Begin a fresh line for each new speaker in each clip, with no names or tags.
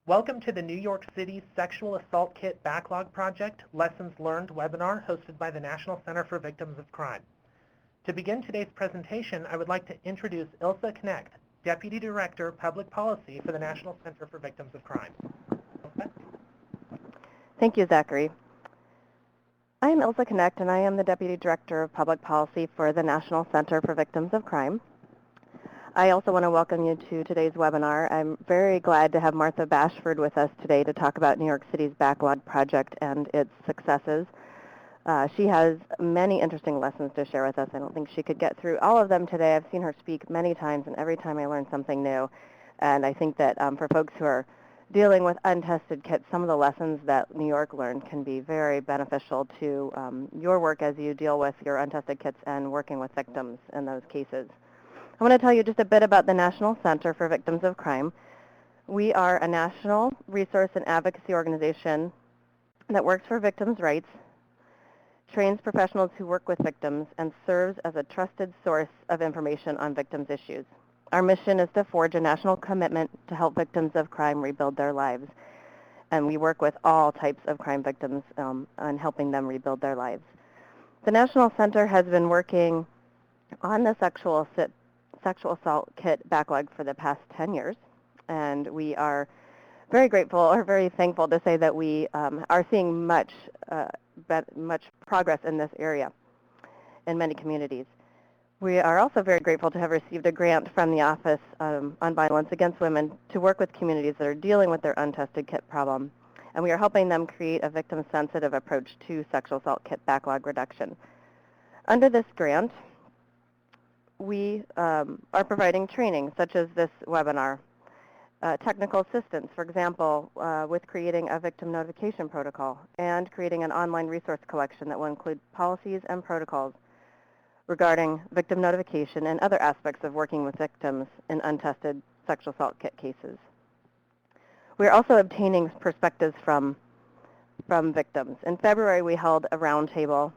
Welcome to the New York City Sexual Assault Kit Backlog Project Lessons Learned webinar hosted by the National Center for Victims of Crime. To begin today's presentation, I would like to introduce Ilsa Knecht, Deputy Director, Public Policy for the National Center for Victims of Crime. Ilsa?
Thank you, Zachary. I am Ilsa Knecht, and I am the Deputy Director of Public Policy for the National Center for Victims of Crime. I also want to welcome you to today's webinar. I'm very glad to have Martha Bashford with us today to talk about New York City's Backlog Project and its successes. She has many interesting lessons to share with us. I don't think she could get through all of them today. I've seen her speak many times, and every time I learn something new. And I think that for folks who are dealing with untested kits, some of the lessons that New York learned can be very beneficial to your work as you deal with your untested kits and working with victims in those cases. I want to tell you just a bit about the National Center for Victims of Crime. We are a national resource and advocacy organization that works for victims' rights, trains professionals who work with victims, and serves as a trusted source of information on victims' issues. Our mission is to forge a national commitment to help victims of crime rebuild their lives. And we work with all types of crime victims on helping them rebuild their lives. The National Center has been working on the sexual assault kit backlog for the past 10 years. And we are very grateful or very thankful to say that we are seeing much progress in this area in many communities. We are also very grateful to have received a grant from the Office on Violence Against Women to work with communities that are dealing with their untested kit problem. And we are helping them create a victim-sensitive approach to sexual assault kit backlog reduction. Under this grant, we are providing training, such as this webinar, technical assistance, for example, with creating a victim notification protocol and creating an online resource collection that will include policies and protocols regarding victim notification and other aspects of working with victims in untested sexual assault kit cases. We are also obtaining perspectives from victims. In February, we held a roundtable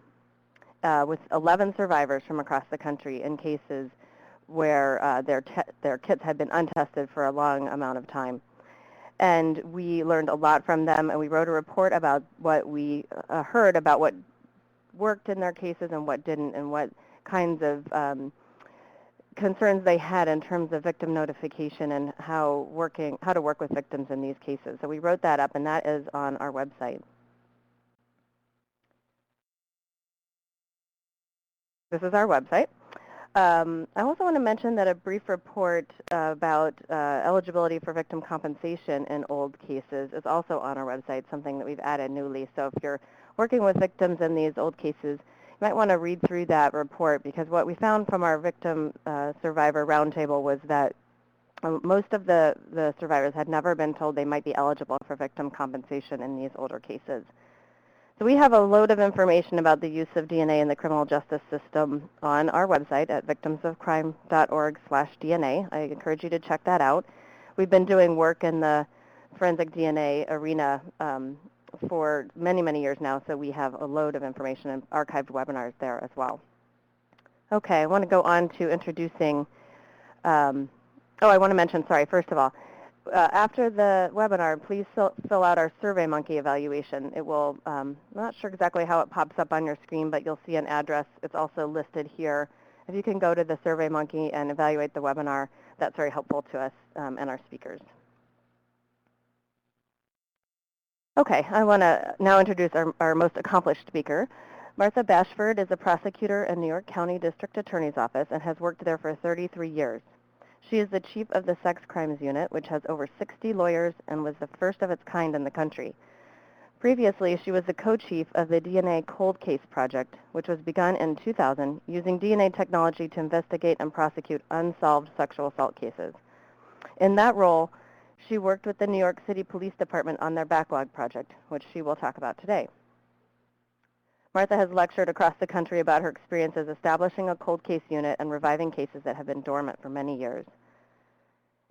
with 11 survivors from across the country in cases where their kits had been untested for a long amount of time. And we learned a lot from them, and we wrote a report about what we heard about what worked in their cases and what didn't, and what kinds of concerns they had in terms of victim notification and how to work with victims in these cases. So we wrote that up, and that is on our website. This is our website. I also want to mention that a brief report about eligibility for victim compensation in old cases is also on our website, something that we've added newly. So if you're working with victims in these old cases, you might want to read through that report, because what we found from our victim survivor roundtable was that most of the survivors had never been told they might be eligible for victim compensation in these older cases. So we have a load of information about the use of DNA in the criminal justice system on our website at victimsofcrime.org/DNA. I encourage you to check that out. We've been doing work in the forensic DNA arena for many, many years now, so we have a load of information and archived webinars there as well. Okay, I want to go on to introducing, I want to mention, first of all, after the webinar, please fill out our SurveyMonkey evaluation. It will, I'm not sure exactly how it pops up on your screen, but you'll see an address. It's also listed here. If you can go to the SurveyMonkey and evaluate the webinar, that's very helpful to us and our speakers. Okay, I want to now introduce our most accomplished speaker. Martha Bashford is a prosecutor in New York County District Attorney's Office and has worked there for 33 years. She is the chief of the Sex Crimes Unit, which has over 60 lawyers and was the first of its kind in the country. Previously, she was the co-chief of the DNA Cold Case Project, which was begun in 2000 using DNA technology to investigate and prosecute unsolved sexual assault cases. In that role, she worked with the New York City Police Department on their Backlog Project, which she will talk about today. Martha has lectured across the country about her experiences establishing a cold case unit and reviving cases that have been dormant for many years.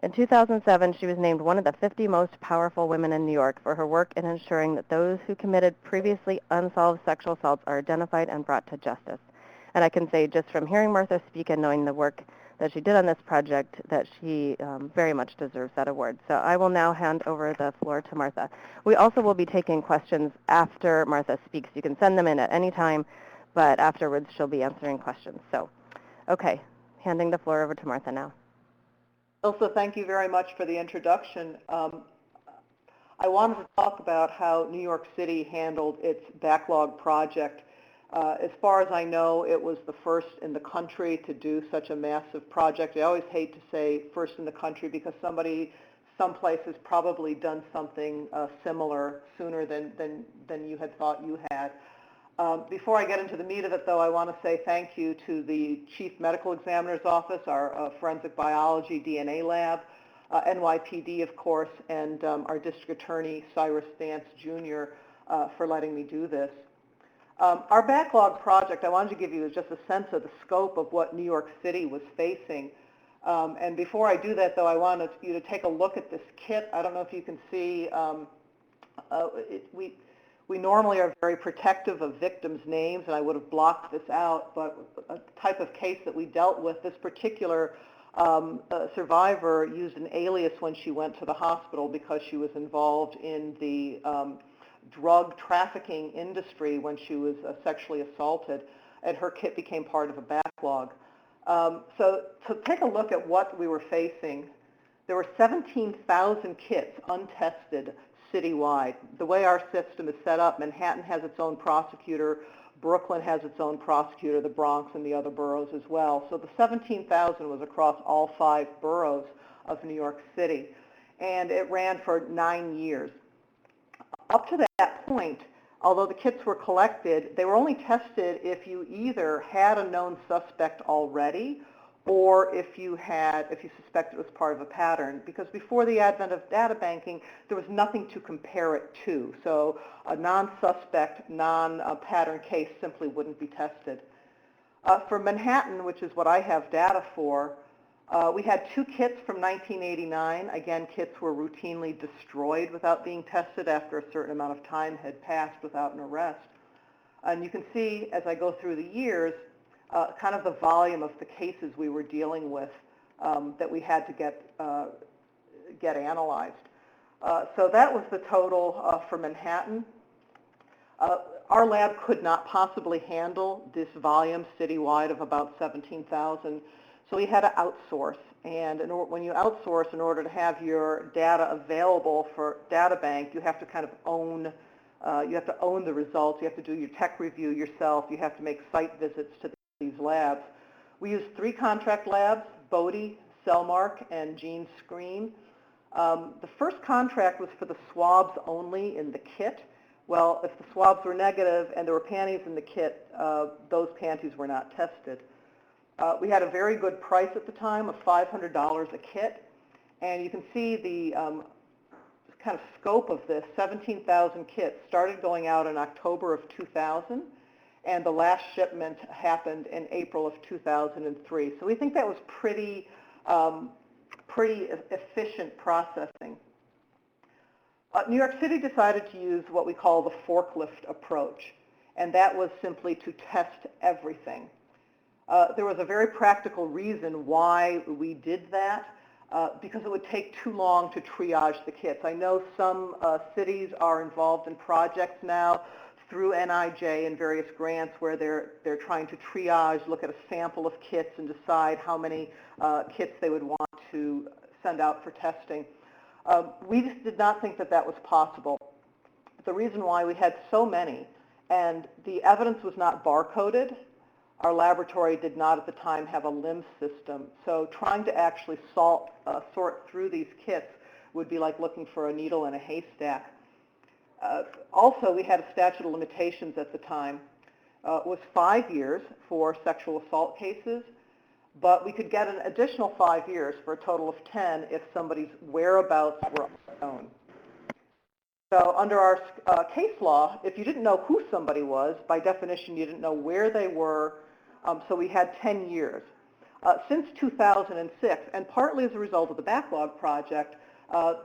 In 2007, she was named one of the 50 most powerful women in New York for her work in ensuring that those who committed previously unsolved sexual assaults are identified and brought to justice. And I can say, just from hearing Martha speak and knowing the work that she did on this project that she very much deserves that award. So I will now hand over the floor to Martha. We also will be taking questions after Martha speaks. You can send them in at any time, but afterwards she'll be answering questions. So, okay, handing the floor over to Martha now.
Ilsa, thank you very much for the introduction. I wanted to talk about how New York City handled its backlog project. As far as I know, it was the first in the country to do such a massive project. I always hate to say first in the country because someplace has probably done something similar sooner than you had thought you had. Before I get into the meat of it, though, I want to say thank you to the Chief Medical Examiner's Office, our Forensic Biology DNA Lab, NYPD, of course, and our District Attorney, Cyrus Dance, Jr., for letting me do this. Our backlog project, I wanted to give you just a sense of the scope of what New York City was facing. And before I do that, though, I wanted you to take a look at this kit. I don't know if you can see, we normally are very protective of victims' names, and I would have blocked this out, but a type of case that we dealt with, this particular survivor used an alias when she went to the hospital because she was involved in the drug trafficking industry when she was sexually assaulted, and her kit became part of a backlog. So to take a look at what we were facing, there were 17,000 kits untested citywide. The way our system is set up, Manhattan has its own prosecutor, Brooklyn has its own prosecutor, the Bronx and the other boroughs as well. So the 17,000 was across all 5 boroughs of New York City, and it ran for 9 years. Up to that point, although the kits were collected, they were only tested if you either had a known suspect already or if you suspected it was part of a pattern, because before the advent of data banking, there was nothing to compare it to. So a non-suspect, non-pattern case simply wouldn't be tested. For Manhattan, which is what I have data for, we had 2 kits from 1989. Again, kits were routinely destroyed without being tested after a certain amount of time had passed without an arrest. And you can see, as I go through the years, kind of the volume of the cases we were dealing with that we had to get analyzed. So that was the total for Manhattan. Our lab could not possibly handle this volume citywide of about 17,000, so we had to outsource. And when you outsource, in order to have your data available for data bank, you have to kind of own the results. You have to do your tech review yourself. You have to make site visits to these labs. We used 3 contract labs, Bodie, Cellmark, and Gene Screen. The first contract was for the swabs only in the kit. Well, if the swabs were negative and there were panties in the kit, those panties were not tested. We had a very good price at the time of $500 a kit, and you can see the kind of scope of this. 17,000 kits started going out in October of 2000, and the last shipment happened in April of 2003. So we think that was pretty efficient processing. New York City decided to use what we call the forklift approach, and that was simply to test everything. There was a very practical reason why we did that, because it would take too long to triage the kits. I know some cities are involved in projects now through NIJ and various grants where they're trying to triage, look at a sample of kits and decide how many kits they would want to send out for testing. We just did not think that that was possible. The reason why, we had so many, and the evidence was not barcoded. Our laboratory did not at the time have a LIMS system, so trying to actually sort through these kits would be like looking for a needle in a haystack. Also, we had a statute of limitations at the time. It was 5 years for sexual assault cases, but we could get an additional 5 years for a total of 10 if somebody's whereabouts were unknown. So under our case law, if you didn't know who somebody was, by definition you didn't know where they were, so we had 10 years. Since 2006, and partly as a result of the Backlog Project,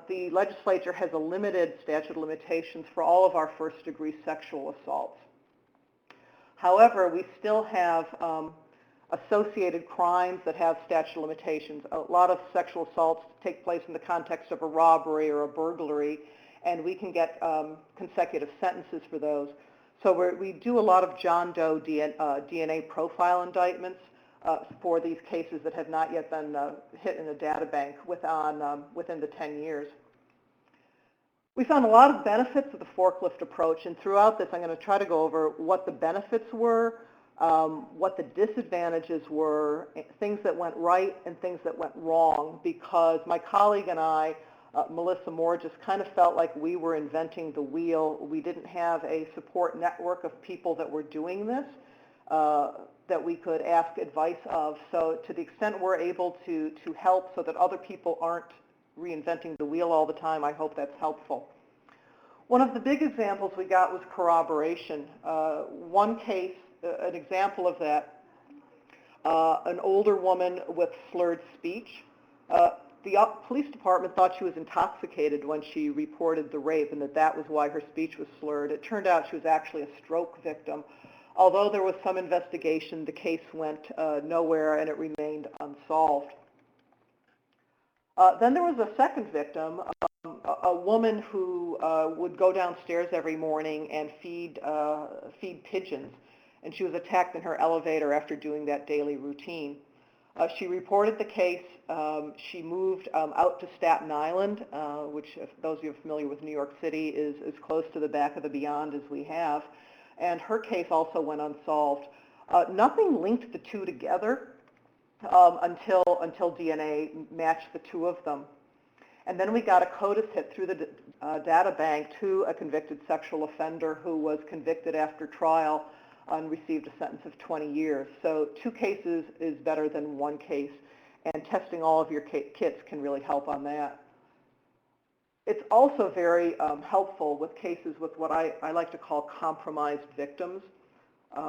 the legislature has a limited statute of limitations for all of our first-degree sexual assaults. However, we still have associated crimes that have statute of limitations. A lot of sexual assaults take place in the context of a robbery or a burglary, and we can get consecutive sentences for those. So we do a lot of John Doe DNA profile indictments for these cases that have not yet been hit in a data bank within the 10 years. We found a lot of benefits of the forklift approach, and throughout this I'm going to try to go over what the benefits were, what the disadvantages were, things that went right and things that went wrong, because my colleague and I, Melissa Moore, just kind of felt like we were inventing the wheel. We didn't have a support network of people that were doing this that we could ask advice of. So to the extent we're able to help so that other people aren't reinventing the wheel all the time, I hope that's helpful. One of the big examples we got was corroboration. One case, an example of that, an older woman with slurred speech. The police department thought she was intoxicated when she reported the rape and that was why her speech was slurred. It turned out she was actually a stroke victim. Although there was some investigation, the case went nowhere and it remained unsolved. Then there was a second victim, a woman who would go downstairs every morning and feed pigeons, and she was attacked in her elevator after doing that daily routine. She reported the case. She moved out to Staten Island, which, if those of you are familiar with New York City, is as close to the back of the beyond as we have, and her case also went unsolved. Nothing linked the two together until DNA matched the two of them. And then we got a CODIS hit through the data bank to a convicted sexual offender who was convicted after trial and received a sentence of 20 years. So 2 cases is better than 1 case, and testing all of your kits can really help on that. It's also very helpful with cases with what I like to call compromised victims.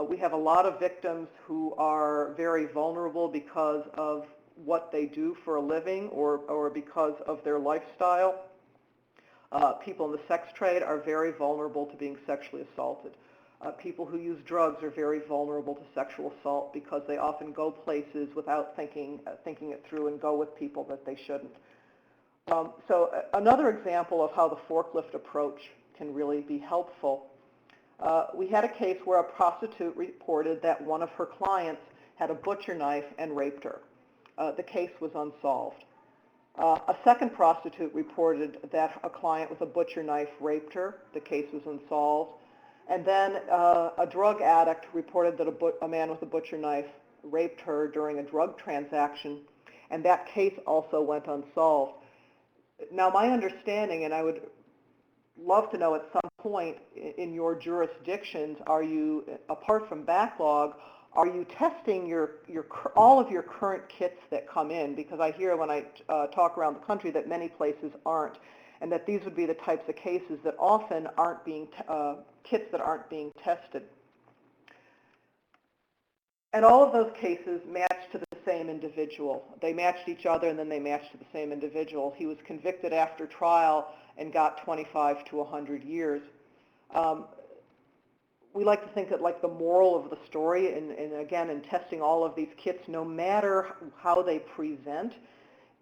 We have a lot of victims who are very vulnerable because of what they do for a living or because of their lifestyle. People in the sex trade are very vulnerable to being sexually assaulted. People who use drugs are very vulnerable to sexual assault because they often go places without thinking it through and go with people that they shouldn't. So another example of how the forklift approach can really be helpful. We had a case where a prostitute reported that one of her clients had a butcher knife and raped her. The case was unsolved. A second prostitute reported that a client with a butcher knife raped her. The case was unsolved. And then a drug addict reported that a man with a butcher knife raped her during a drug transaction, and that case also went unsolved. Now, my understanding, and I would love to know at some point in your jurisdictions, are you, apart from backlog, are you testing all of your current kits that come in? Because I hear when I talk around the country that many places aren't, and that these would be the types of cases that often aren't being, kits that aren't being tested. And all of those cases matched to the same individual. They matched each other and then they matched to the same individual. He was convicted after trial and got 25 to 100 years. We like to think that like the moral of the story, and again, in testing all of these kits, no matter how they present,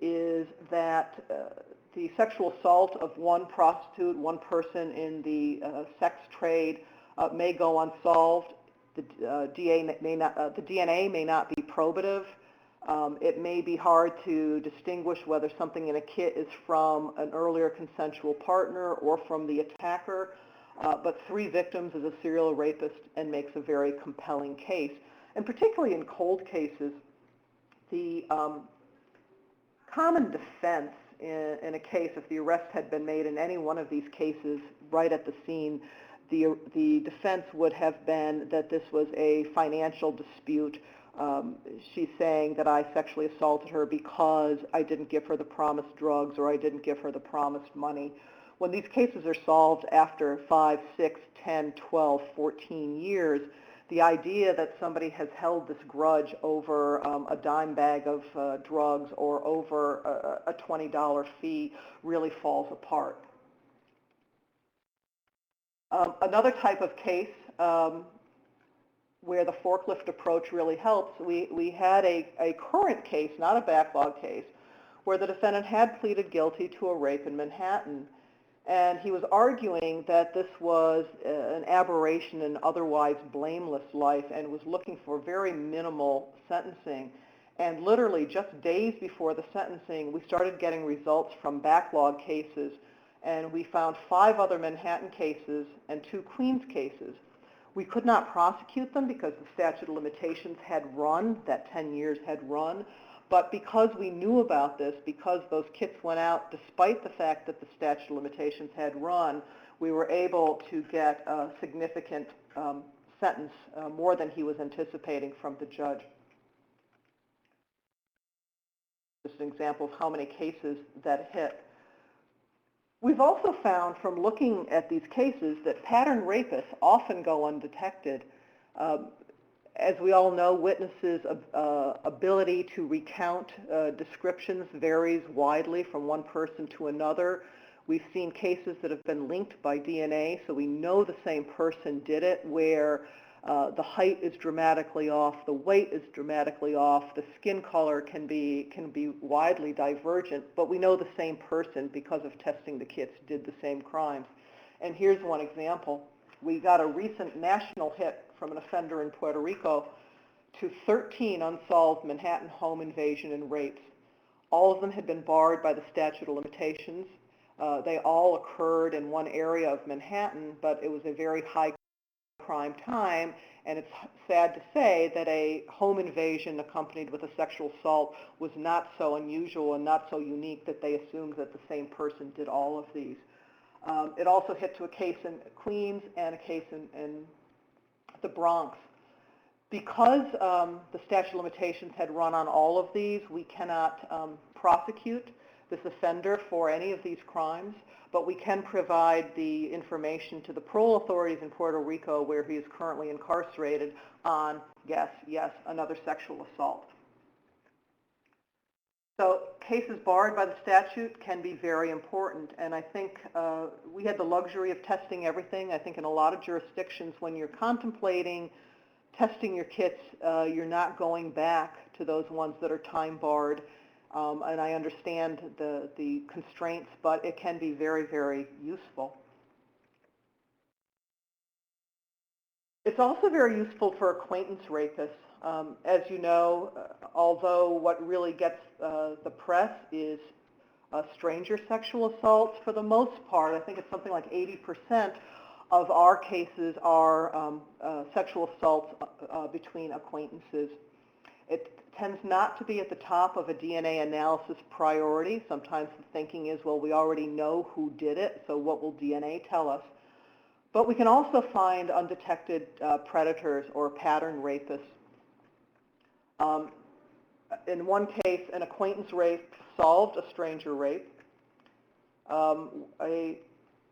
is that the sexual assault of one prostitute, one person in the sex trade may go unsolved. The DNA may not be probative. It may be hard to distinguish whether something in a kit is from an earlier consensual partner or from the attacker. But 3 victims is a serial rapist and makes a very compelling case. And particularly in cold cases, the common defense in a case, if the arrest had been made in any one of these cases right at the scene, the defense would have been that this was a financial dispute. She's saying that I sexually assaulted her because I didn't give her the promised drugs or I didn't give her the promised money. When these cases are solved after 5, 6, 10, 12, 14 years, the idea that somebody has held this grudge over a dime bag of drugs or over a $20 fee really falls apart. Another type of case where the forklift approach really helps, we had a current case, not a backlog case, where the defendant had pleaded guilty to a rape in Manhattan. And he was arguing that this was an aberration in otherwise blameless life and was looking for very minimal sentencing. And literally just days before the sentencing, we started getting results from backlog cases, and we found 5 other Manhattan cases and 2 Queens cases. We could not prosecute them because the statute of limitations had run, that 10 years had run. But because we knew about this, because those kits went out despite the fact that the statute of limitations had run, we were able to get a significant sentence, more than he was anticipating from the judge. Just an example of how many cases that hit. We've also found from looking at these cases that pattern rapists often go undetected. As we all know, witnesses' ability to recount descriptions varies widely from one person to another. We've seen cases that have been linked by DNA, so we know the same person did it, where the height is dramatically off, the weight is dramatically off, the skin color can be widely divergent, but we know the same person because of testing the kits did the same crimes. And here's one example. We got a recent national hit from an offender in Puerto Rico to 13 unsolved Manhattan home invasion and rapes. All of them had been barred by the statute of limitations. They all occurred in one area of Manhattan, but it was a very high crime time, and it's sad to say that a home invasion accompanied with a sexual assault was not so unusual and not so unique that they assumed that the same person did all of these. It also hit to a case in Queens and a case in the Bronx. Because the statute of limitations had run on all of these, we cannot prosecute this offender for any of these crimes, but we can provide the information to the parole authorities in Puerto Rico, where he is currently incarcerated, on, yes, another sexual assault. So cases barred by the statute can be very important, and I think we had the luxury of testing everything. I think in a lot of jurisdictions, when you're contemplating testing your kits, you're not going back to those ones that are time barred. And I understand the constraints, but it can be very, very useful. It's also very useful for acquaintance rapists. As you know, although what really gets the press is stranger sexual assaults, for the most part, I think it's something like 80% of our cases are sexual assaults between acquaintances. It tends not to be at the top of a DNA analysis priority. Sometimes the thinking is, well, we already know who did it, so what will DNA tell us? But we can also find undetected predators or pattern rapists. In one case, an acquaintance rape solved a stranger rape. A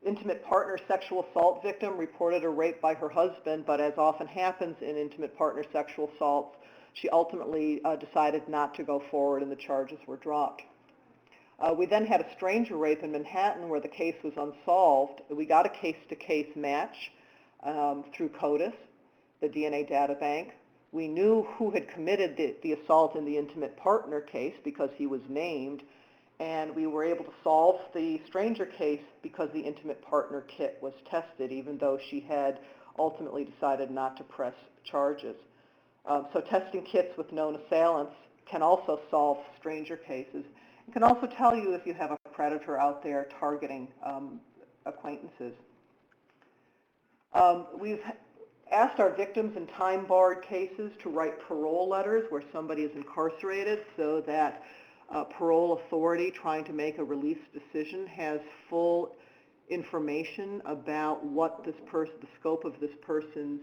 intimate partner sexual assault victim reported a rape by her husband, but as often happens in intimate partner sexual assaults, she ultimately decided not to go forward and the charges were dropped. We then had a stranger rape in Manhattan where the case was unsolved. We got a case-to-case match through CODIS, the DNA data bank. We knew who had committed the assault in the intimate partner case because he was named, and we were able to solve the stranger case because the intimate partner kit was tested, even though she had ultimately decided not to press charges. So testing kits with known assailants can also solve stranger cases. It can also tell you if you have a predator out there targeting acquaintances. We've asked our victims in time-barred cases to write parole letters where somebody is incarcerated so that parole authority trying to make a release decision has full information about what this person, the scope of this person's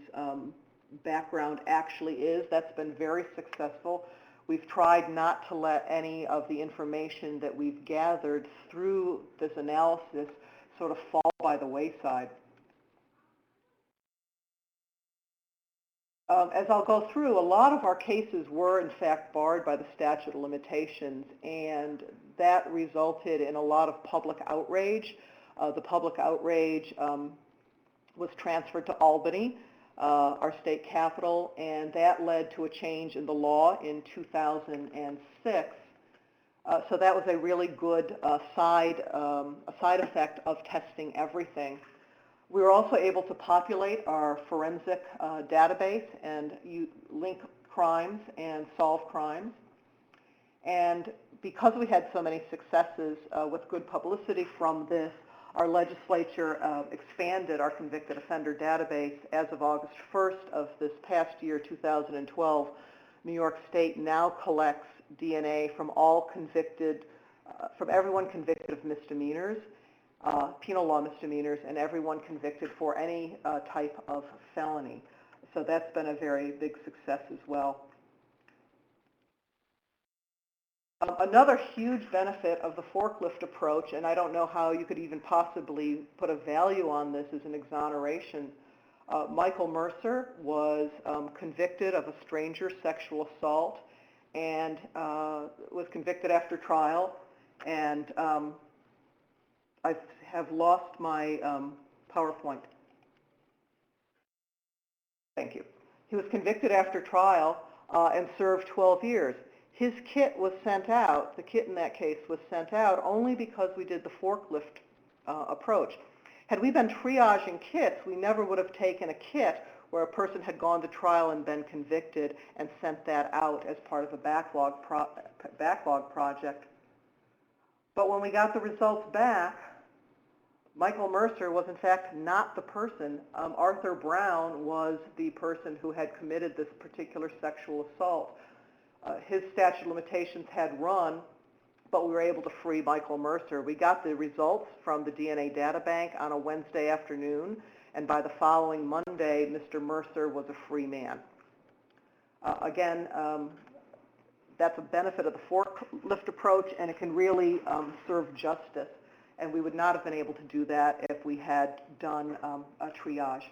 background actually is. That's been very successful. We've tried not to let any of the information that we've gathered through this analysis sort of fall by the wayside. As I'll go through, a lot of our cases were in fact barred by the statute of limitations, and that resulted in a lot of public outrage. The public outrage was transferred to Albany. our state capitol, and that led to a change in the law in 2006. So that was a really good side effect of testing everything. We were also able to populate our forensic database and link crimes and solve crimes. And because we had so many successes with good publicity from this, our legislature expanded our convicted offender database. As of August 1st of this past year, 2012, New York State now collects DNA from from everyone convicted of misdemeanors, penal law misdemeanors, and everyone convicted for any type of felony. So that's been a very big success as well. Another huge benefit of the forklift approach, and I don't know how you could even possibly put a value on this, is an exoneration. Michael Mercer was convicted of a stranger sexual assault and was convicted after trial. And I have lost my PowerPoint. Thank you. He was convicted after trial and served 12 years. His kit was sent out, the kit in that case was sent out only because we did the forklift approach. Had we been triaging kits, we never would have taken a kit where a person had gone to trial and been convicted and sent that out as part of a backlog project. But when we got the results back, Michael Mercer was in fact not the person. Arthur Brown was the person who had committed this particular sexual assault. His statute of limitations had run, but we were able to free Michael Mercer. We got the results from the DNA data bank on a Wednesday afternoon, and by the following Monday, Mr. Mercer was a free man. Again, that's a benefit of the forklift approach, and it can really serve justice. And we would not have been able to do that if we had done a triage.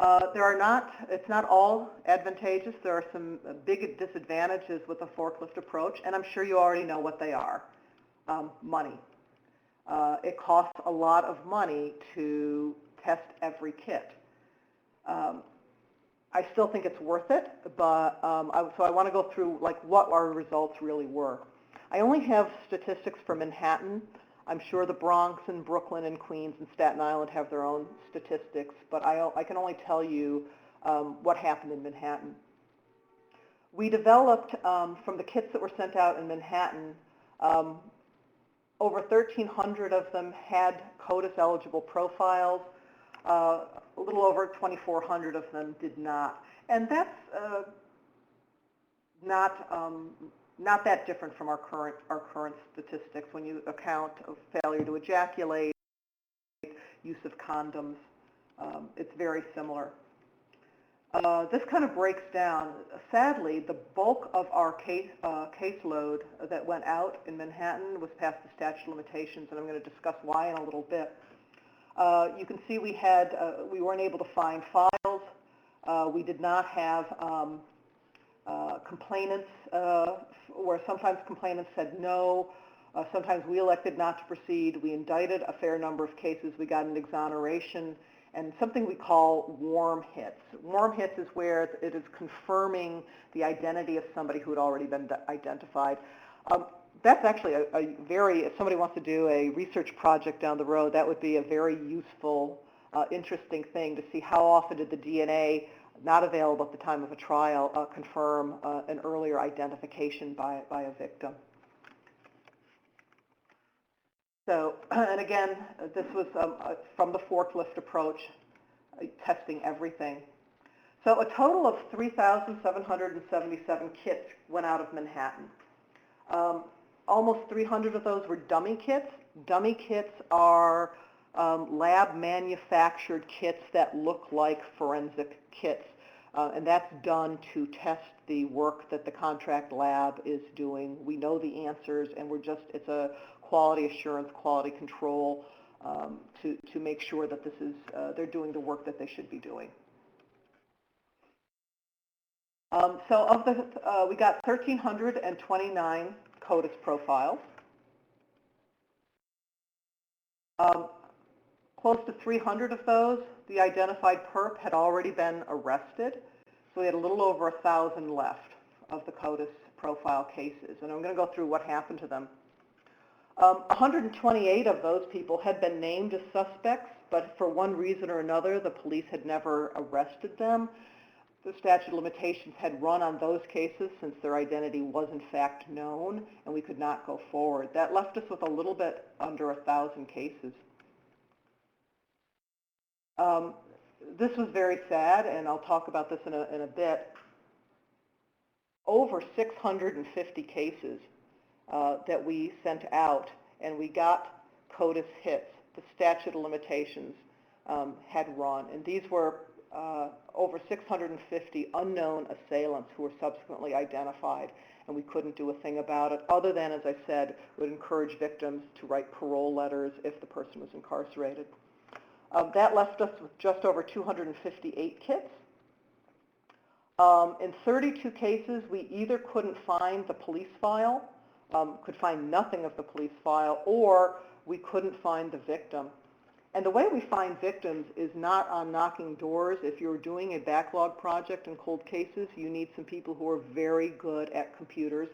It's not all advantageous. There are some big disadvantages with the forklift approach, and I'm sure you already know what they are. Money. It costs a lot of money to test every kit. I still think it's worth it, but so I want to go through like what our results really were. I only have statistics for Manhattan. I'm sure the Bronx and Brooklyn and Queens and Staten Island have their own statistics, but I can only tell you what happened in Manhattan. We developed, from the kits that were sent out in Manhattan, over 1,300 of them had CODIS-eligible profiles. A little over 2,400 of them did not. And that's not that different from our current statistics when you account of failure to ejaculate, use of condoms. It's very similar. This kind of breaks down. Sadly, the bulk of our caseload that went out in Manhattan was past the statute of limitations, and I'm going to discuss why in a little bit. You can see we weren't able to find files. We did not have complainants, where sometimes complainants said no. Sometimes we elected not to proceed. We indicted a fair number of cases. We got an exoneration and something we call warm hits. Warm hits is where it is confirming the identity of somebody who had already been identified. That's actually if somebody wants to do a research project down the road, that would be a very useful, interesting thing to see how often did the DNA not available at the time of a trial confirm an earlier identification by a victim. So, and again, this was from the forklift approach, testing everything. So a total of 3,777 kits went out of Manhattan. Almost 300 of those were dummy kits. Dummy kits are lab manufactured kits that look like forensic kits. And that's done to test the work that the contract lab is doing. We know the answers, and it's a quality assurance, quality control to make sure that this is, they're doing the work that they should be doing. So we got 1,329 CODIS profiles. Close to 300 of those, the identified perp had already been arrested, so we had a little over 1,000 left of the CODIS profile cases, and I'm going to go through what happened to them. 128 of those people had been named as suspects, but for one reason or another, the police had never arrested them. The statute of limitations had run on those cases since their identity was in fact known, and we could not go forward. That left us with a little bit under 1,000 cases. This was very sad, and I'll talk about this in a bit. Over 650 cases that we sent out, and we got CODIS hits. The statute of limitations had run, and these were over 650 unknown assailants who were subsequently identified, and we couldn't do a thing about it other than, as I said, would encourage victims to write parole letters if the person was incarcerated. That left us with just over 258 kits. In 32 cases, we either couldn't find the police file, could find nothing of the police file, or we couldn't find the victim. And the way we find victims is not on knocking doors. If you're doing a backlog project in cold cases, you need some people who are very good at computers.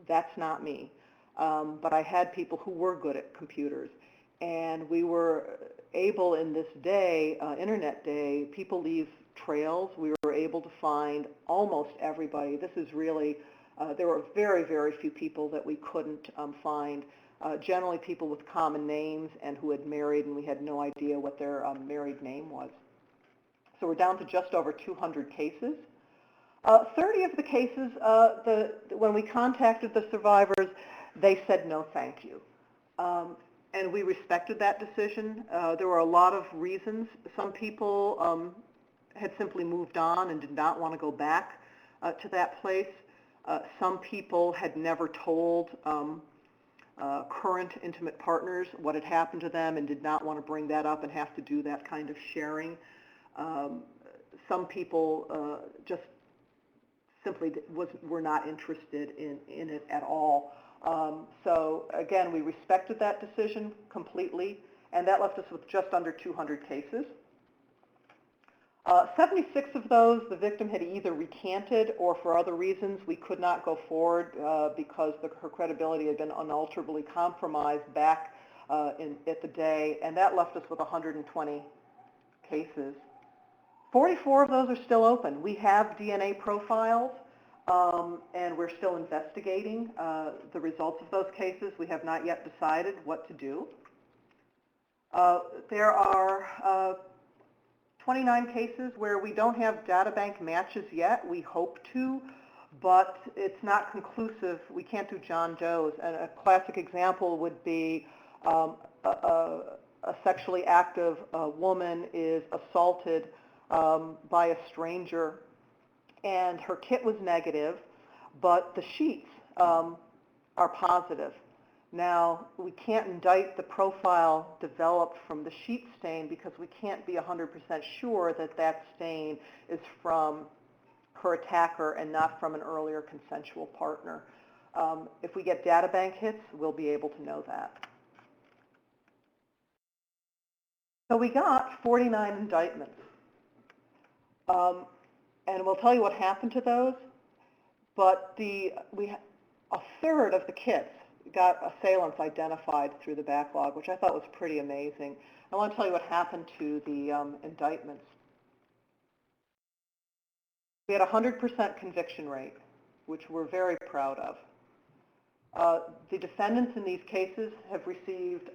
That's not me. But I had people who were good at computers. And we were able in this day, internet day, people leave trails. We were able to find almost everybody. This is really, there were very, very few people that we couldn't find. Generally people with common names and who had married, and we had no idea what their married name was. So we're down to just over 200 cases. 30 of the cases, when we contacted the survivors, they said no thank you. And we respected that decision. There were a lot of reasons. Some people had simply moved on and did not want to go back to that place. Some people had never told current intimate partners what had happened to them and did not want to bring that up and have to do that kind of sharing. Some people just simply were not interested in it at all. So again, we respected that decision completely, and that left us with just under 200 cases. 76 of those, the victim had either recanted or for other reasons we could not go forward because her credibility had been unalterably compromised back at the day, and that left us with 120 cases. 44 of those are still open. We have DNA profiles, and we're still investigating the results of those cases. We have not yet decided what to do. There are 29 cases where we don't have data bank matches yet. We hope to, but it's not conclusive. We can't do John Doe's. And a classic example would be a sexually active woman is assaulted by a stranger, and her kit was negative, but the sheets are positive. Now, we can't indict the profile developed from the sheet stain because we can't be 100% sure that that stain is from her attacker and not from an earlier consensual partner. If we get data bank hits, we'll be able to know that. So we got 49 indictments. And we'll tell you what happened to those, but a third of the kits got assailants identified through the backlog, which I thought was pretty amazing. I want to tell you what happened to the indictments. We had a 100% conviction rate, which we're very proud of. The defendants in these cases have received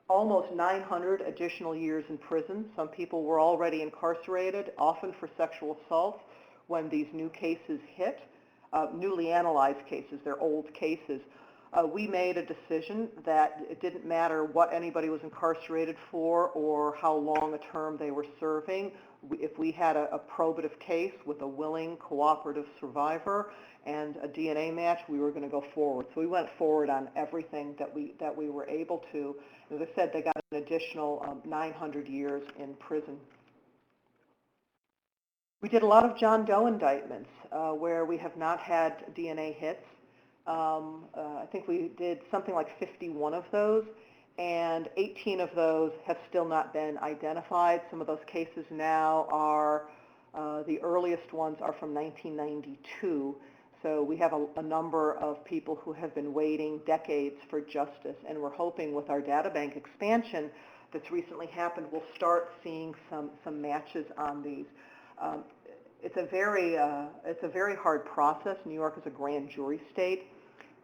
almost 900 additional years in prison. Some people were already incarcerated, often for sexual assault, when these new cases hit. Newly analyzed cases, they're old cases. We made a decision that it didn't matter what anybody was incarcerated for or how long a term they were serving. If we had a probative case with a willing, cooperative survivor and a DNA match, we were going to go forward. So we went forward on everything that we were able to. As I said, they got an additional 900 years in prison. We did a lot of John Doe indictments where we have not had DNA hits. I think we did something like 51 of those, and 18 of those have still not been identified. Some of those cases now are, the earliest ones are from 1992. So we have a number of people who have been waiting decades for justice, and we're hoping with our data bank expansion that's recently happened, we'll start seeing some matches on these. It's a very hard process. New York is a grand jury state,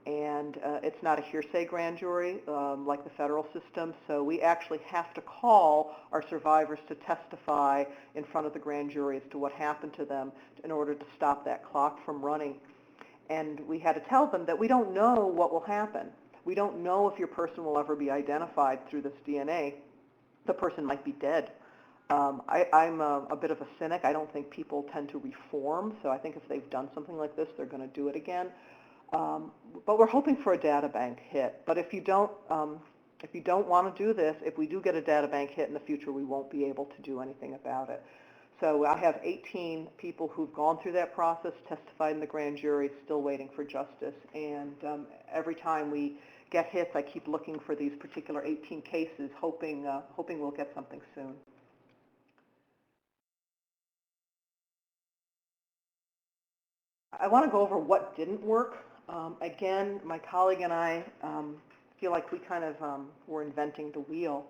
and it's not a hearsay grand jury like the federal system, so we actually have to call our survivors to testify in front of the grand jury as to what happened to them in order to stop that clock from running. And we had to tell them that we don't know what will happen. We don't know if your person will ever be identified through this DNA. The person might be dead. I'm a bit of a cynic. I don't think people tend to reform, so I think if they've done something like this, they're going to do it again. But we're hoping for a data bank hit. But if you don't want to do this, if we do get a data bank hit in the future, we won't be able to do anything about it. So I have 18 people who've gone through that process, testified in the grand jury, still waiting for justice. And every time we get hits, I keep looking for these particular 18 cases, hoping we'll get something soon. I want to go over what didn't work. Again, my colleague and I feel like we kind of were inventing the wheel.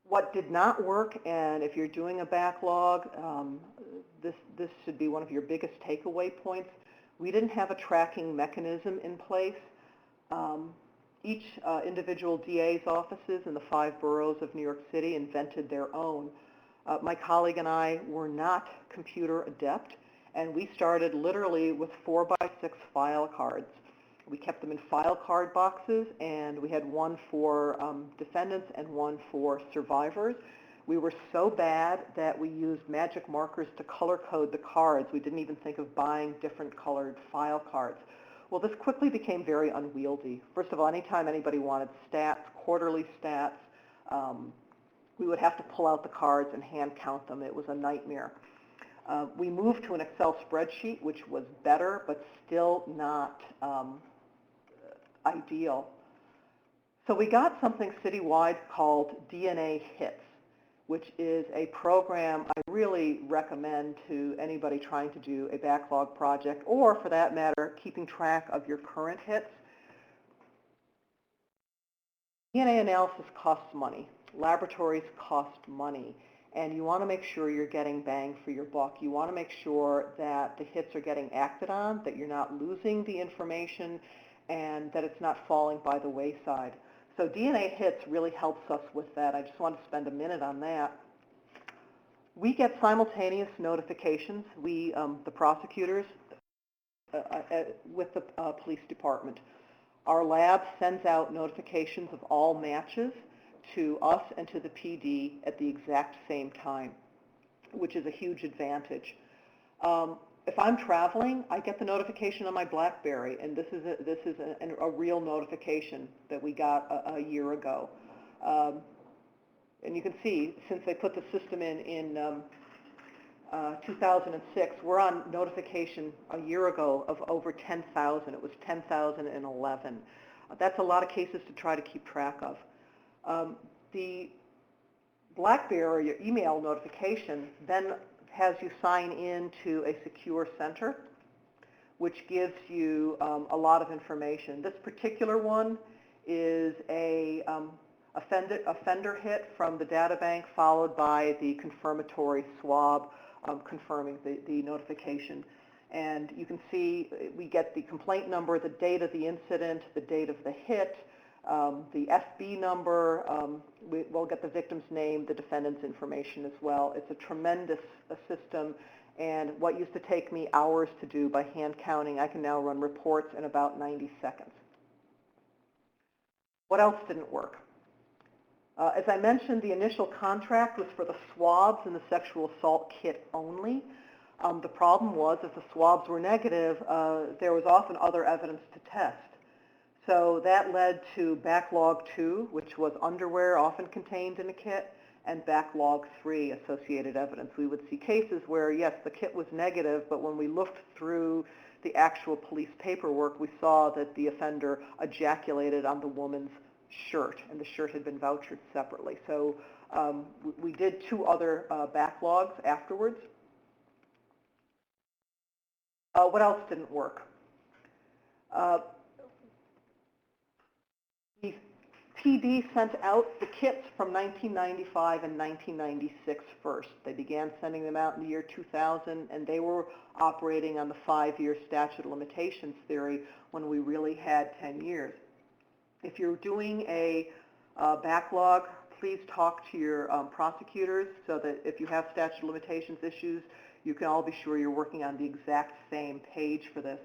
What did not work, and if you're doing a backlog, this should be one of your biggest takeaway points. We didn't have a tracking mechanism in place. Each individual DA's offices in the 5 boroughs of New York City invented their own. My colleague and I were not computer adept, and we started literally with 4x6 file cards. We kept them in file card boxes, and we had one for defendants and one for survivors. We were so bad that we used magic markers to color code the cards. We didn't even think of buying different colored file cards. Well, this quickly became very unwieldy. First of all, anytime anybody wanted stats, quarterly stats, we would have to pull out the cards and hand count them. It was a nightmare. We moved to an Excel spreadsheet, which was better, but still not ideal. So we got something citywide called DNA Hits, which is a program I really recommend to anybody trying to do a backlog project, or for that matter, keeping track of your current hits. DNA analysis costs money. Laboratories cost money. And you want to make sure you're getting bang for your buck. You want to make sure that the hits are getting acted on, that you're not losing the information, and that it's not falling by the wayside. So DNA Hits really helps us with that. I just want to spend a minute on that. We get simultaneous notifications, the prosecutors, with the police department. Our lab sends out notifications of all matches to us and to the PD at the exact same time, which is a huge advantage. If I'm traveling, I get the notification on my BlackBerry, and this is a real notification that we got a year ago. And you can see, since they put the system in 2006, we're on notification a year ago of over 10,000. It was 10,011. That's a lot of cases to try to keep track of. The BlackBerry email notification then has you sign into a secure center, which gives you a lot of information. This particular one is a offender hit from the data bank, followed by the confirmatory swab confirming the notification. And you can see we get the complaint number, the date of the incident, the date of the hit, the FB number, we'll get the victim's name, the defendant's information as well. It's a tremendous system, and what used to take me hours to do by hand counting, I can now run reports in about 90 seconds. What else didn't work? As I mentioned, the initial contract was for the swabs and the sexual assault kit only. The problem was, if the swabs were negative, there was often other evidence to test. So that led to Backlog 2, which was underwear often contained in a kit, and Backlog 3, associated evidence. We would see cases where, yes, the kit was negative, but when we looked through the actual police paperwork, we saw that the offender ejaculated on the woman's shirt, and the shirt had been vouchered separately. So we did 2 other backlogs afterwards. What else didn't work? The PD sent out the kits from 1995 and 1996 first. They began sending them out in the year 2000, and they were operating on the 5-year statute of limitations theory when we really had 10 years. If you're doing a backlog, please talk to your prosecutors so that if you have statute of limitations issues, you can all be sure you're working on the exact same page for this.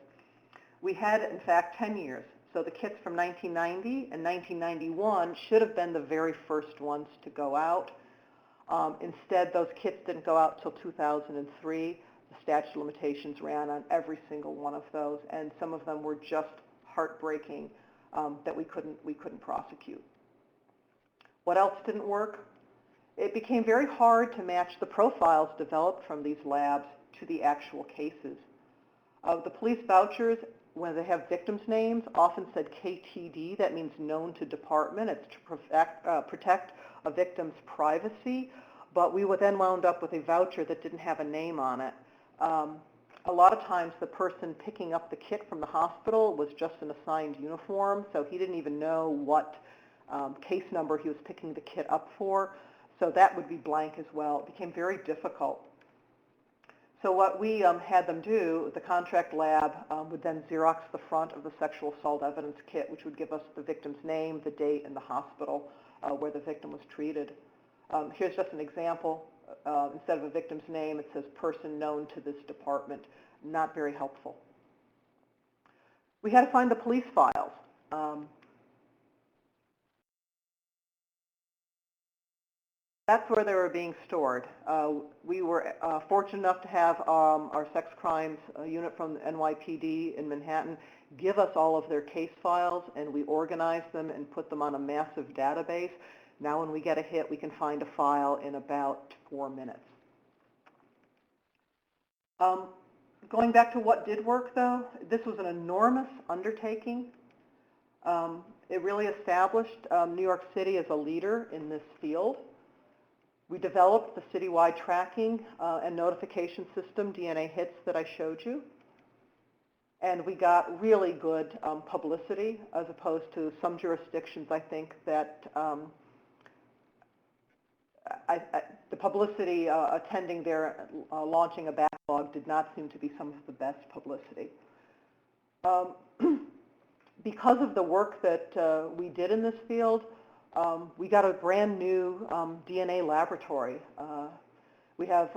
We had, in fact, 10 years. So the kits from 1990 and 1991 should have been the very first ones to go out. Instead, those kits didn't go out until 2003. The statute of limitations ran on every single one of those, and some of them were just heartbreaking that we couldn't prosecute. What else didn't work? It became very hard to match the profiles developed from these labs to the actual cases. The police vouchers, when they have victims' names, often said KTD. That means known to department. It's to protect a victim's privacy. But we then wound up with a voucher that didn't have a name on it. A lot of times the person picking up the kit from the hospital was just an assigned uniform, so he didn't even know what case number he was picking the kit up for. So that would be blank as well. It became very difficult. So what we had them do, the contract lab would then Xerox the front of the sexual assault evidence kit, which would give us the victim's name, the date, and the hospital where the victim was treated. Here's just an example. Instead of a victim's name, it says person known to this department. Not very helpful. We had to find the police files. That's where they were being stored. We were fortunate enough to have our sex crimes unit from the NYPD in Manhattan give us all of their case files, and we organized them and put them on a massive database. Now when we get a hit, we can find a file in about 4 minutes. Going back to what did work, though, this was an enormous undertaking. It really established New York City as a leader in this field. We developed the citywide tracking and notification system, DNA hits, that I showed you. And we got really good publicity, as opposed to some jurisdictions, I think, that the publicity attending their launching a backlog did not seem to be some of the best publicity. Because of the work that we did in this field, we got a brand new DNA laboratory. We have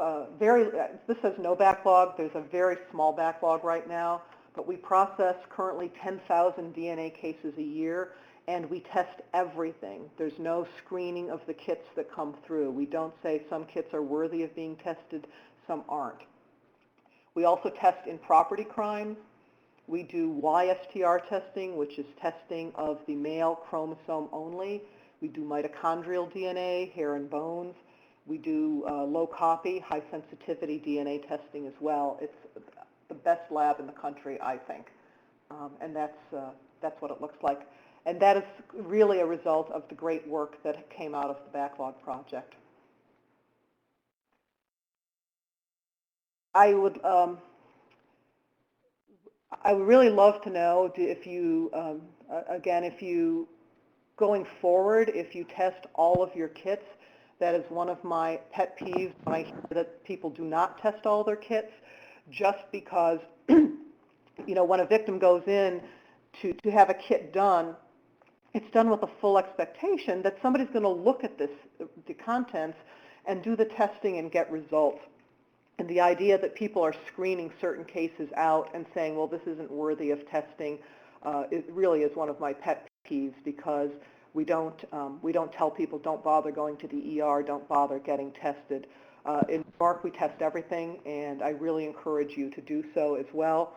this says no backlog. There's a very small backlog right now, but we process currently 10,000 DNA cases a year, and we test everything. There's no screening of the kits that come through. We don't say some kits are worthy of being tested, some aren't. We also test in property crimes. We do YSTR testing, which is testing of the male chromosome only. We do mitochondrial DNA, hair and bones. We do low copy, high sensitivity DNA testing as well. It's the best lab in the country, I think, and that's what it looks like. And that is really a result of the great work that came out of the Backlog Project. I would really love to know if you, again, if you, going forward, if you test all of your kits. That is one of my pet peeves when I hear that people do not test all their kits, just because, you know, when a victim goes in to have a kit done, it's done with a full expectation that somebody's going to look at the contents and do the testing and get results. And the idea that people are screening certain cases out and saying, well, this isn't worthy of testing, it really is one of my pet peeves, because we don't tell people don't bother going to the ER, don't bother getting tested. In New York, we test everything, and I really encourage you to do so as well.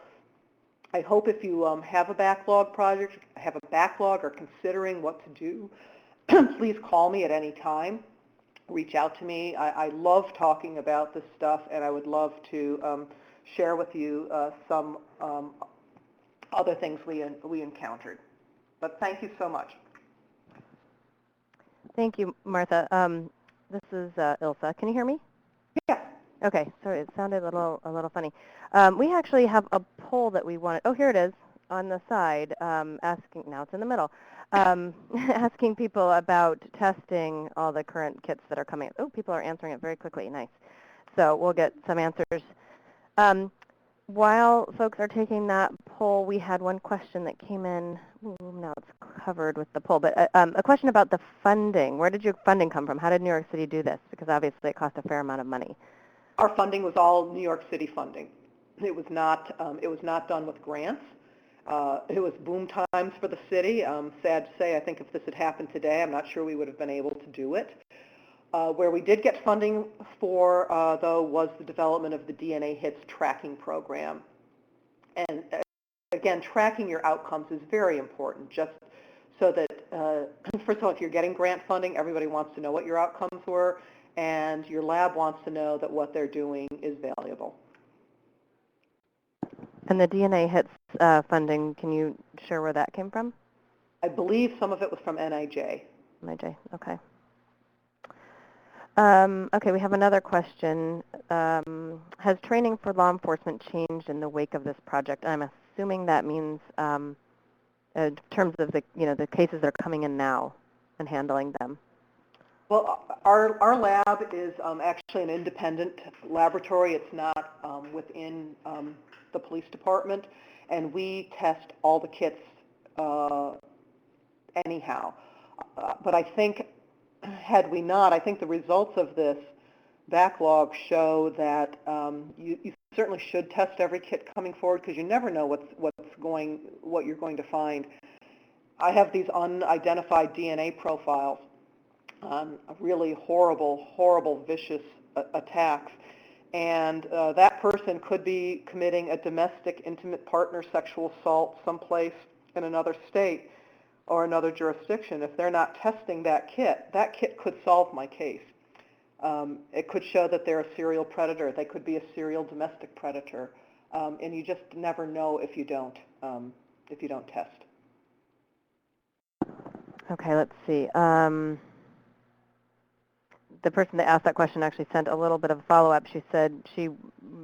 I hope if you have a backlog project, have a backlog, or considering what to do, please call me at any time. Reach out to me. I love talking about this stuff, and I would love to share with you some other things we encountered. But thank you so much.
Thank you, Martha. This is Ilsa. Can you hear me?
Yeah.
Okay, sorry, it sounded a little funny. We actually have a poll that we wanted. Oh, here it is on the side. Asking now it's in the middle. Asking people about testing all the current kits that are coming. Oh, people are answering it very quickly. Nice. So we'll get some answers. While folks are taking that poll, we had one question that came in. Ooh, now it's covered with the poll, but a question about the funding. Where did your funding come from? How did New York City do this? Because obviously it cost a fair amount of money.
Our funding was all New York City funding. It was not done with grants. It was boom times for the city. Sad to say, I think if this had happened today, I'm not sure we would have been able to do it. Where we did get funding for, though, was the development of the DNA hits tracking program. And again, tracking your outcomes is very important, just so that, first of all, if you're getting grant funding, everybody wants to know what your outcomes were, and your lab wants to know that what they're doing is valuable.
And the DNA hits funding, can you share where that came from?
I believe some of it was from NIJ.
NIJ, okay. Okay, we have another question. Has training for law enforcement changed in the wake of this project? I'm assuming that means in terms of the cases that are coming in now and handling them.
Well, our lab is actually an independent laboratory. It's not within the police department, and we test all the kits anyhow. But I think, had we not, I think the results of this backlog show that you certainly should test every kit coming forward, because you never know what you're going to find. I have these unidentified DNA profiles on really horrible, vicious attacks, and that person could be committing a domestic intimate partner sexual assault someplace in another state or another jurisdiction. If they're not testing that kit could solve my case. It could show that they're a serial predator. They could be a serial domestic predator, and you just never know if you don't test.
Okay, let's see. The person that asked that question actually sent a little bit of follow-up. She said she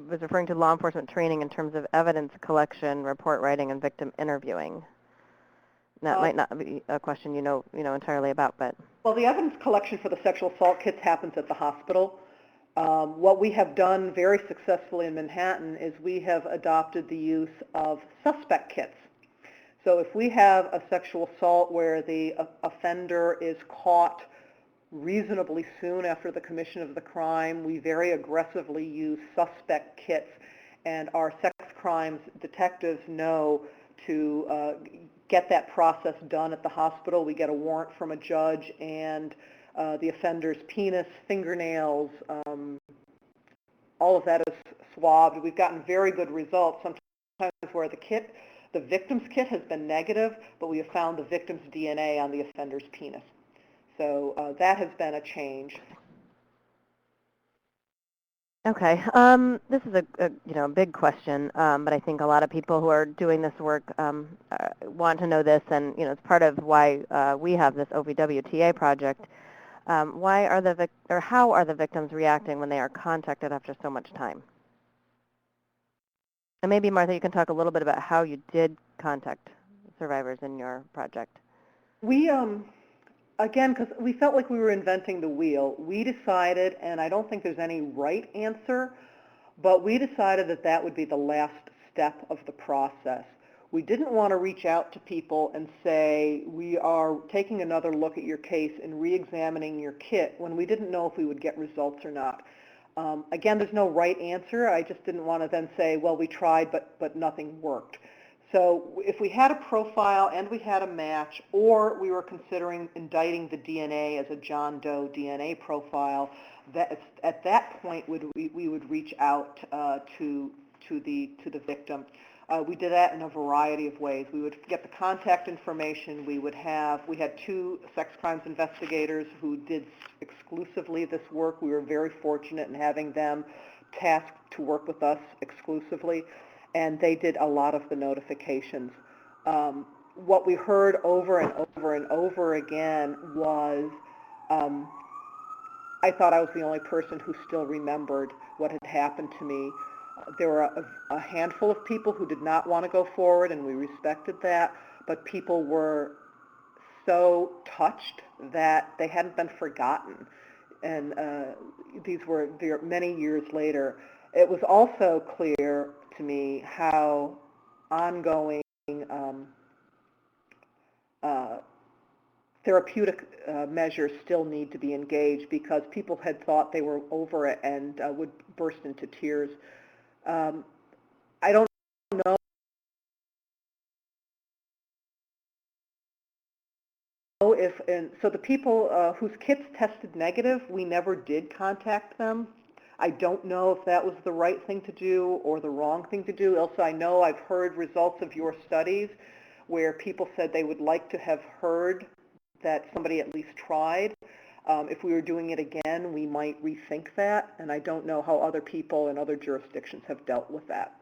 was referring to law enforcement training in terms of evidence collection, report writing, and victim interviewing. That might not be a question you know entirely about, but...
Well, the evidence collection for the sexual assault kits happens at the hospital. What we have done very successfully in Manhattan is we have adopted the use of suspect kits. So if we have a sexual assault where the offender is caught reasonably soon after the commission of the crime, we very aggressively use suspect kits, and our sex crimes detectives know to get that process done at the hospital. We get a warrant from a judge, and the offender's penis, fingernails, all of that is swabbed. We've gotten very good results, sometimes where the victim's kit has been negative, but we have found the victim's DNA on the offender's penis. So that has been a change.
Okay, this is a big question, but I think a lot of people who are doing this work want to know this, and it's part of why we have this OVWTA project. How are the victims reacting when they are contacted after so much time? And maybe, Martha, you can talk a little bit about how you did contact survivors in your project.
We again, because we felt like we were inventing the wheel, we decided, and I don't think there's any right answer, but we decided that would be the last step of the process. We didn't want to reach out to people and say, we are taking another look at your case and re-examining your kit, when we didn't know if we would get results or not. Again, there's no right answer. I just didn't want to then say, well, we tried, but nothing worked. So if we had a profile and we had a match, or we were considering indicting the DNA as a John Doe DNA profile, at that point we would reach out to the victim. We did that in a variety of ways. We would get the contact information. We had 2 sex crimes investigators who did exclusively this work. We were very fortunate in having them tasked to work with us exclusively, and they did a lot of the notifications. What we heard over and over and over again was I thought I was the only person who still remembered what had happened to me. There were a handful of people who did not want to go forward, and we respected that, but people were so touched that they hadn't been forgotten. And these were many years later. It was also clear to me how ongoing therapeutic measures still need to be engaged, because people had thought they were over it and would burst into tears. I don't know if, and so the people whose kits tested negative, we never did contact them. I don't know if that was the right thing to do or the wrong thing to do. Also, I know I've heard results of your studies where people said they would like to have heard that somebody at least tried. If we were doing it again, we might rethink that, and I don't know how other people in other jurisdictions have dealt with that.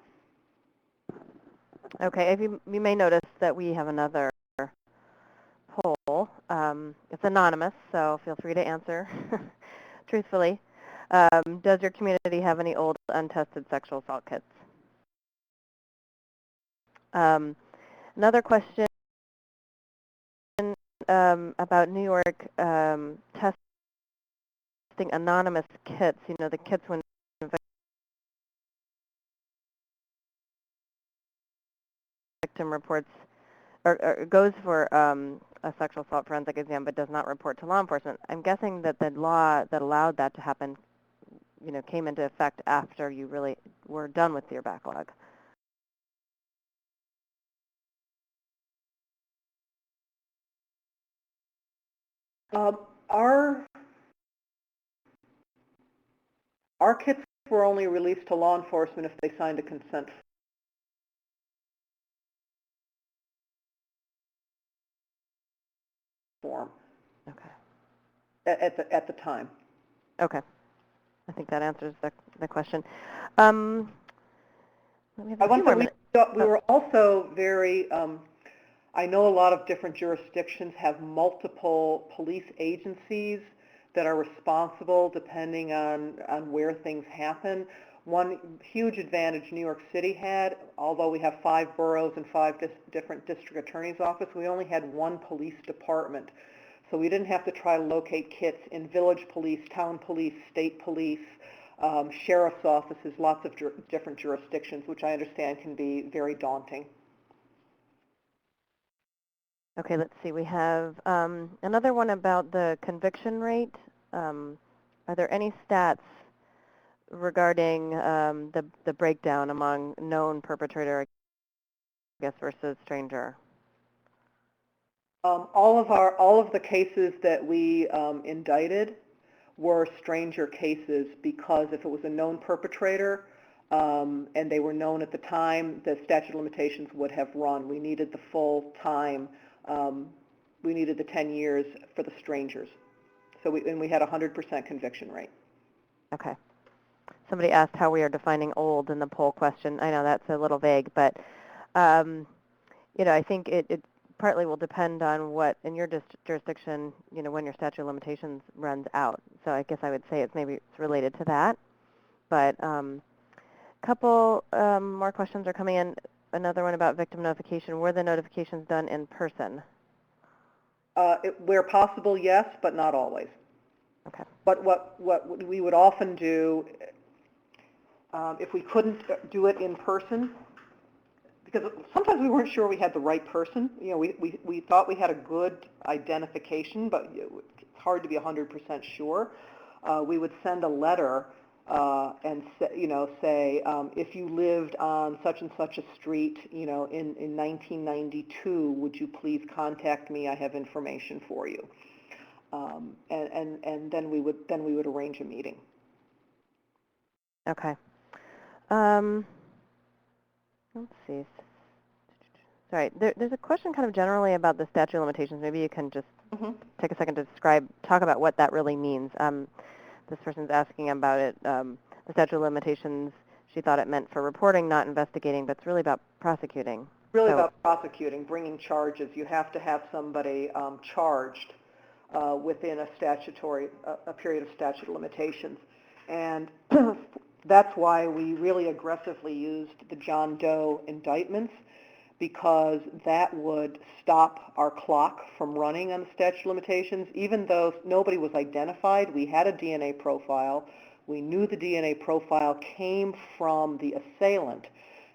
Okay, you may notice that we have another poll. It's anonymous, so feel free to answer truthfully. Does your community have any old untested sexual assault kits? Another question about New York testing anonymous kits. You know, the kits when victim reports or goes for a sexual assault forensic exam but does not report to law enforcement. I'm guessing that the law that allowed that to happen, you know, came into effect after you really were done with your backlog.
Our kits were only released to law enforcement if they signed a consent form.
Okay.
At the time.
Okay. I think that answers the question.
I want to say we were also very, I know a lot of different jurisdictions have multiple police agencies that are responsible depending on where things happen. One huge advantage New York City had, although we have 5 boroughs and 5 different district attorney's offices, we only had 1 police department. So we didn't have to try to locate kits in village police, town police, state police, sheriff's offices, lots of different jurisdictions, which I understand can be very daunting.
Okay, let's see. We have another one about the conviction rate. Are there any stats regarding the breakdown among known perpetrator, I guess, versus stranger?
All of the cases that we indicted were stranger cases, because if it was a known perpetrator and they were known at the time, the statute of limitations would have run. We needed the full time. We needed the 10 years for the strangers. So we had a 100% conviction rate.
Okay. Somebody asked how we are defining old in the poll question. I know that's a little vague, but you know, I think it partly will depend on what, in your jurisdiction, you know, when your statute of limitations runs out. So I guess I would say it's related to that. But a couple more questions are coming in. Another one about victim notification. Were the notifications done in person?
Where possible, yes, but not always.
Okay.
But what we would often do, if we couldn't do it in person, because sometimes we weren't sure we had the right person. You know, we thought we had a good identification, but it's hard to be 100% sure. We would send a letter and say, if you lived on such and such a street, you know, in 1992, would you please contact me? I have information for you. And then we would arrange a meeting.
Okay. Let's see. Sorry, there's a question kind of generally about the statute of limitations. Maybe you can just take a second to talk about what that really means. This person's asking about it. The statute of limitations, she thought it meant for reporting, not investigating, but it's really about prosecuting.
Really about prosecuting, bringing charges. You have to have somebody charged within a period of statute of limitations. And that's why we really aggressively used the John Doe indictments, because that would stop our clock from running on the statute of limitations. Even though nobody was identified, we had a DNA profile. We knew the DNA profile came from the assailant.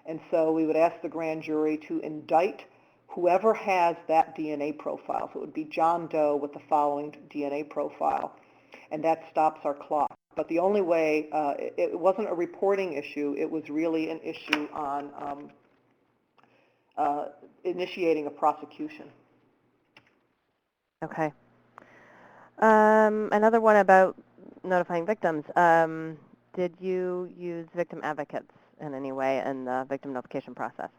And so we would ask the grand jury to indict whoever has that DNA profile. So it would be John Doe with the following DNA profile. And that stops our clock. But the only way, it wasn't a reporting issue, it was really an issue on initiating a prosecution.
Okay. Another one about notifying victims. Did you use victim advocates in any way in the victim notification process?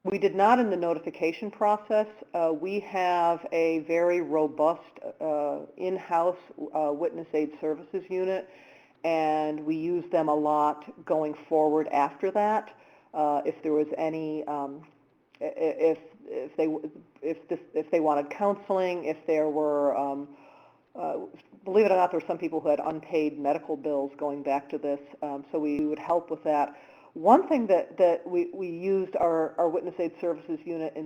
We did not in the notification process. We have a very robust in-house witness aid services unit, and we use them a lot going forward after that. If there was any, if they wanted counseling, if there were, believe it or not, there were some people who had unpaid medical bills going back to this, so we would help with that. One thing that we used our witness aid services unit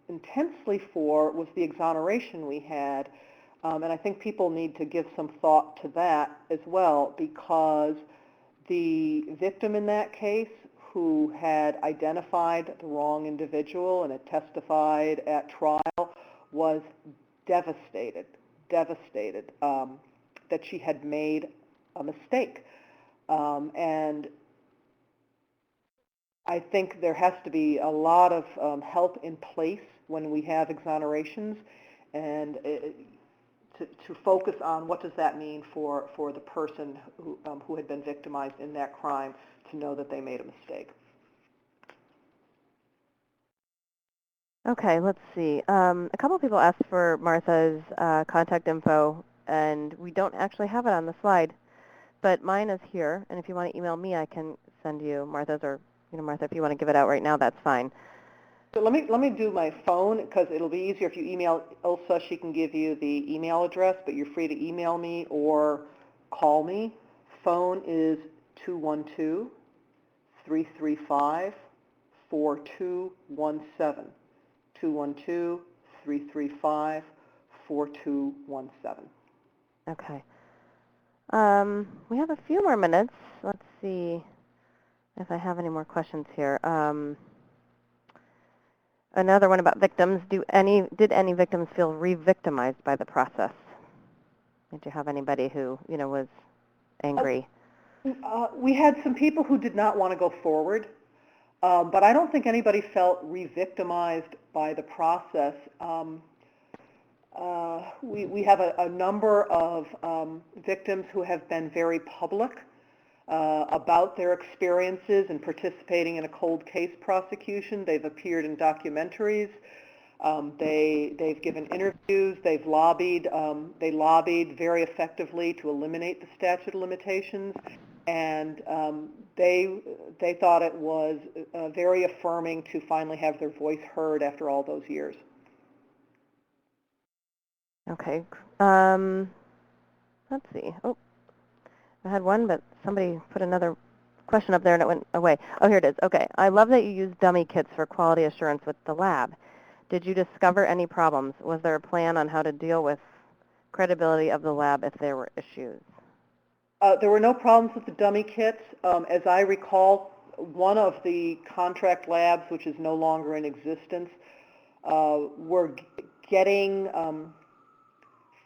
intensely for was the exoneration we had, and I think people need to give some thought to that as well, because the victim in that case, who had identified the wrong individual and had testified at trial, was devastated that she had made a mistake. And I think there has to be a lot of help in place when we have exonerations, and to focus on what does that mean for the person who had been victimized in that crime, to know that they made a mistake.
Okay, let's see. A couple of people asked for Martha's contact info, and we don't actually have it on the slide, but mine is here, and if you want to email me, I can send you Martha's, or Martha, if you want to give it out right now, that's fine.
So let me do my phone, because it'll be easier if you email Ilsa. She can give you the email address, but you're free to email me or call me. Phone is 212-335-4217. 212-335-4217.
Okay. We have a few more minutes. Let's see if I have any more questions here. Another one about victims. Did any victims feel re-victimized by the process? Did you have anybody who, was angry?
We had some people who did not want to go forward, but I don't think anybody felt re-victimized by the process. We have a number of victims who have been very public about their experiences in participating in a cold case prosecution. They've appeared in documentaries. They've given interviews. They've lobbied. They lobbied very effectively to eliminate the statute of limitations, and they thought it was very affirming to finally have their voice heard after all those years.
Okay. Let's see. Oh, I had one, but somebody put another question up there and it went away. Oh, here it is. Okay. I love that you use dummy kits for quality assurance with the lab. Did you discover any problems? Was there a plan on how to deal with credibility of the lab if there were issues?
There were no problems with the dummy kits. As I recall, one of the contract labs, which is no longer in existence, were getting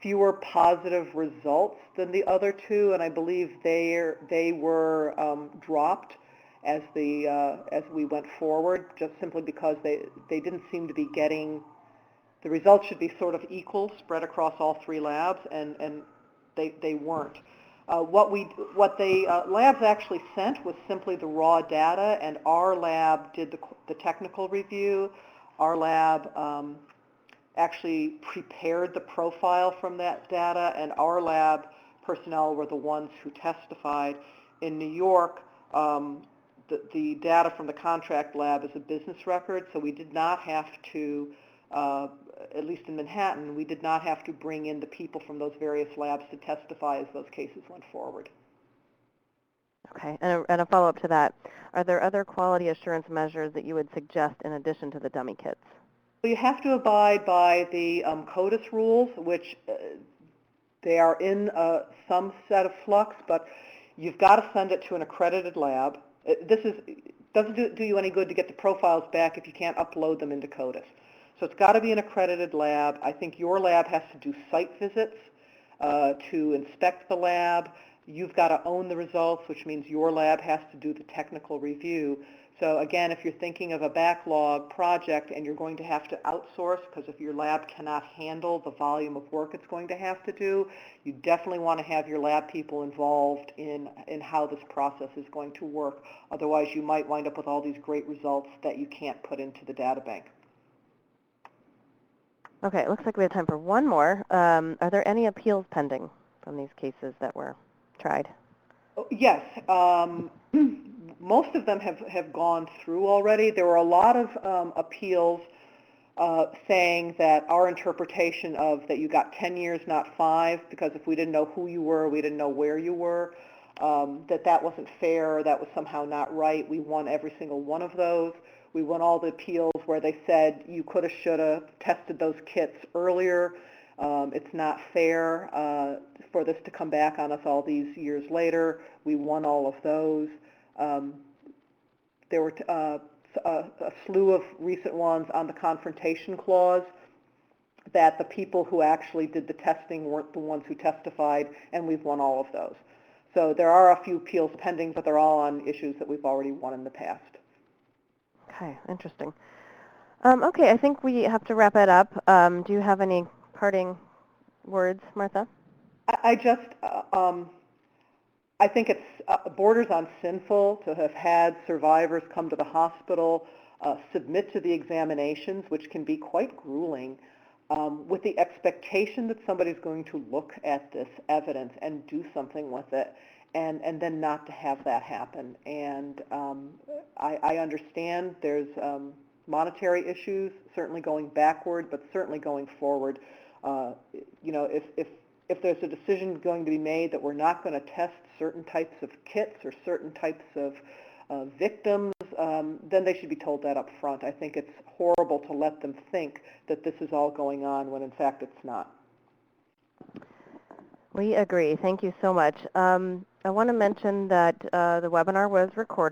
fewer positive results than the other two, and I believe they were dropped as we went forward, just simply because they didn't seem to be getting, the results should be sort of equal, spread across all three labs, and they weren't. What the labs actually sent was simply the raw data, and our lab did the technical review. Our lab actually prepared the profile from that data, and our lab personnel were the ones who testified. In New York, the data from the contract lab is a business record, so we did not have to at least in Manhattan, we did not have to bring in the people from those various labs to testify as those cases went forward.
Okay, and a follow-up to that, are there other quality assurance measures that you would suggest in addition to the dummy kits?
So you have to abide by the CODIS rules, which they are in some set of flux, but you've got to send it to an accredited lab. Doesn't do you any good to get the profiles back if you can't upload them into CODIS. So it's got to be an accredited lab. I think your lab has to do site visits to inspect the lab. You've got to own the results, which means your lab has to do the technical review. So again, if you're thinking of a backlog project and you're going to have to outsource, because if your lab cannot handle the volume of work it's going to have to do, you definitely want to have your lab people involved in how this process is going to work. Otherwise, you might wind up with all these great results that you can't put into the data bank.
Okay, it looks like we have time for one more. Are there any appeals pending from these cases that were tried?
Oh, yes. Most of them have gone through already. There were a lot of appeals saying that our interpretation of that you got 10 years, not 5, because if we didn't know who you were, we didn't know where you were, that wasn't fair, that was somehow not right. We won every single one of those. We won all the appeals where they said you coulda, shoulda tested those kits earlier. It's not fair for this to come back on us all these years later. We won all of those. There were a slew of recent ones on the confrontation clause that the people who actually did the testing weren't the ones who testified, and we've won all of those. So there are a few appeals pending, but they're all on issues that we've already won in the past.
Okay, interesting. Okay, I think we have to wrap it up. Do you have any parting words, Martha?
I think it's borders on sinful to have had survivors come to the hospital, submit to the examinations, which can be quite grueling, with the expectation that somebody's going to look at this evidence and do something with it, and then not to have that happen. And I understand there's monetary issues, certainly going backward, but certainly going forward. If there's a decision going to be made that we're not going to test certain types of kits or certain types of victims, then they should be told that up front. I think it's horrible to let them think that this is all going on when in fact it's not.
We agree. Thank you so much. I want to mention that the webinar was recorded.